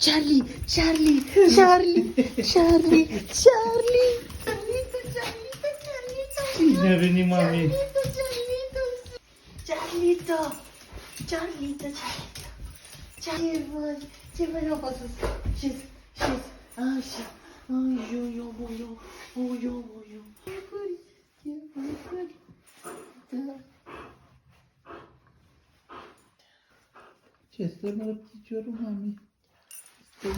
Charlie, Charlie, Charlie, Charlie, Charlie. Cine a venit, mami? Charlito, Charlito, Charlito. Ce vă nu pot să șez, așa. Ce stă mă piciorul, mami? Stă